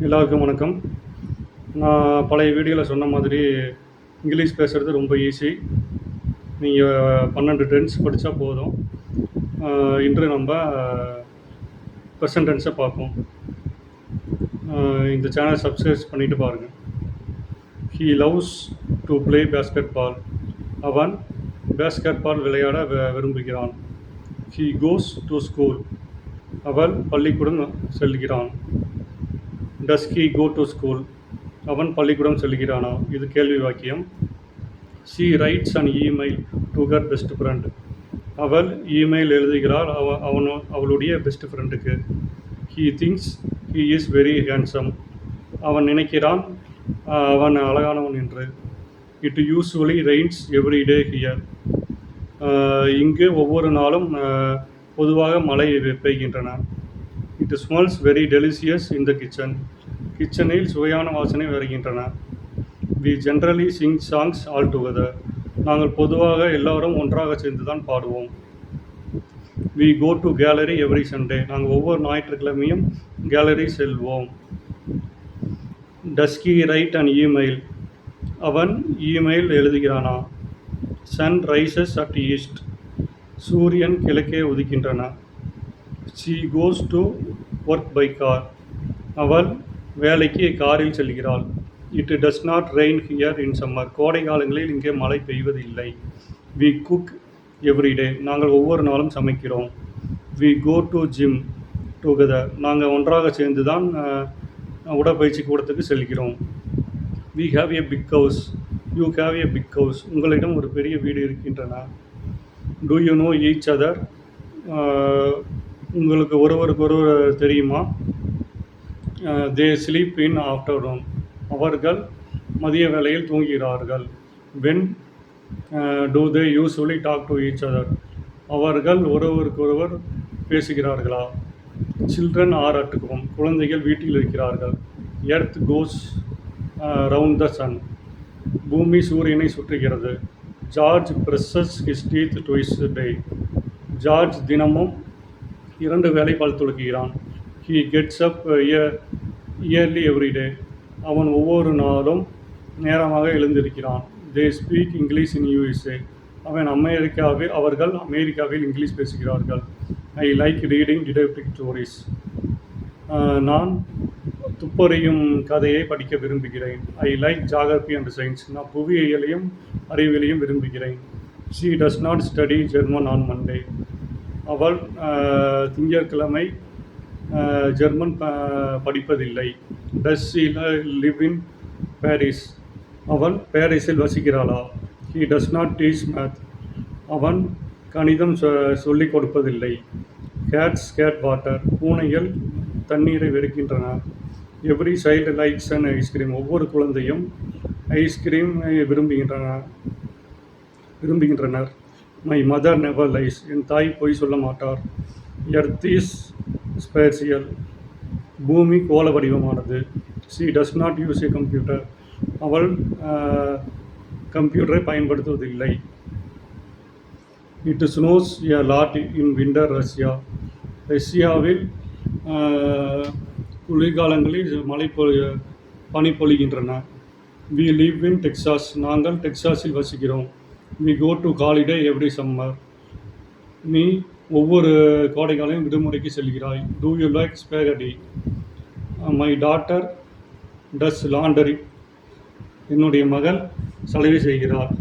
எல்லாருக்கும் வணக்கம். நான் பழைய வீடியோவில் சொன்ன மாதிரி இங்கிலீஷ் பேசுகிறது ரொம்ப ஈஸி. நீங்கள் 12 டென்ஸ் படித்தா போதும். இன்று நம்ம ப்ரெசன்ட் டென்ஸை பார்ப்போம். இந்த சேனல் சப்ஸ்கிரைப் பண்ணிவிட்டு பாருங்கள். He loves to play basketball. அவன் பேஸ்கெட்பால் விளையாட விரும்புகிறான். He goes to school. அவள் பள்ளிக்கூடம் செல்கிறான். Does he go to school. அவன் பள்ளிக்கூடம் செல்கிறானா? இது கேள்வி வாக்கியம். She writes an email to her best friend. அவள் இமெயில் எழுதுகிறாள் அவளுடைய பெஸ்ட் ஃப்ரெண்டுக்கு. He thinks he is very handsome. அவன் நினைக்கிறான் அவன் அழகானவன் என்று. It usually rains every day here. இங்கு ஒவ்வொரு நாளும் பொதுவாக மழை பெய்கின்றன. It smells very delicious in the kitchen. கிச்சனில் சுவையான வாசனை வருகின்றன. We generally sing songs all together. நாங்கள் பொதுவாக எல்லோரும் ஒன்றாக சேர்ந்து தான் பாடுவோம். We go to gallery every Sunday. நாங்கள் ஒவ்வொரு ஞாயிற்றுக்கிழமையும் கேலரி செல்வோம். Does he write an email. அவன் இமெயில் எழுதுகிறானா? Sun rises at east. சூரியன் கிழக்கே உதிக்கின்றன. She goes to work by car. அவள் வேலைக்கு காரில் செல்கிறாள். It does not rain here in summer. கோடை காலங்களில் இங்கே மழை பெய்வதில்லை. We cook every day. நாங்கள் ஒவ்வொரு நாளும் சமைக்கிறோம். We go to gym together. நாங்கள் ஒன்றாக சேர்ந்து தான் உடற்பயிற்சி கூடத்துக்கு செல்கிறோம். We have a big house. You have a big house. உங்களிடம் ஒரு பெரிய வீடு இருக்கின்றன. Do you know each other. உங்களுக்கு ஒருவருக்கு ஒருவர் தெரியுமா? They sleep in afternoon. அவர்கள் மதிய வேளையில் தூங்குகிறார்கள். When do they usually talk to each other. அவர்கள் ஒருவருக்கொருவர் பேசுகிறார்களா? Children are at home. குழந்தைகள் வீட்டில் இருக்கிறார்கள். Earth goes round the sun. பூமி சூரியனை சுற்றுகிறது. George brushes his teeth twice day. George தினமும் 2 வேளை பல் துலக்குகிறான். He gets up early every day. அவன் ஒவ்வொரு நாளும் நேரமாக எழுந்திருக்கிறான். They speak English in USA. அவர்கள் அமெரிக்காவில் இங்கிலீஷ் பேசுகிறார்கள். I like reading detective stories. நான் துப்பறியும் கதையை படிக்க விரும்புகிறேன். I like geography and science. நான் புவியியலையும் அறிவியலையும் விரும்புகிறேன். She does not study German on Monday. அவள் திங்கட்கிழமை German படிப்பதில்லை. Does she live in Paris. அவள் பாரிஸில் வசிக்கிறாளா? He does not teach math. அவன் கணிதம் சொல்லிக் கொடுப்பதில்லை. Cats hate water. பூனைகள் தண்ணீரை வெறுக்கின்றன. Every child likes and ice cream. ஒவ்வொரு குழந்தையும் ஐஸ்கிரீம் விரும்புகின்றனர். My mother never lies. என் தாய் பொய் சொல்ல மாட்டார். Earth is spherical. பூமி கோள வடிவமானது. She does not use a computer. அவள் கம்ப்யூட்டரை பயன்படுத்துவதில்லை. It snows a lot in winter Russia. ரஷ்யாவில் குளிர்காலங்களில் பனி பொழிகின்றன. We live in Texas. நாங்கள் டெக்சாஸில் வசிக்கிறோம். We go to holiday every summer. நீ ஒவ்வொரு கோடைக்காலையும் விடுமுறைக்கு செல்கிறாய். Do you like spaghetti. My daughter does laundry. என்னுடைய மகள் சலவை செய்கிறார்.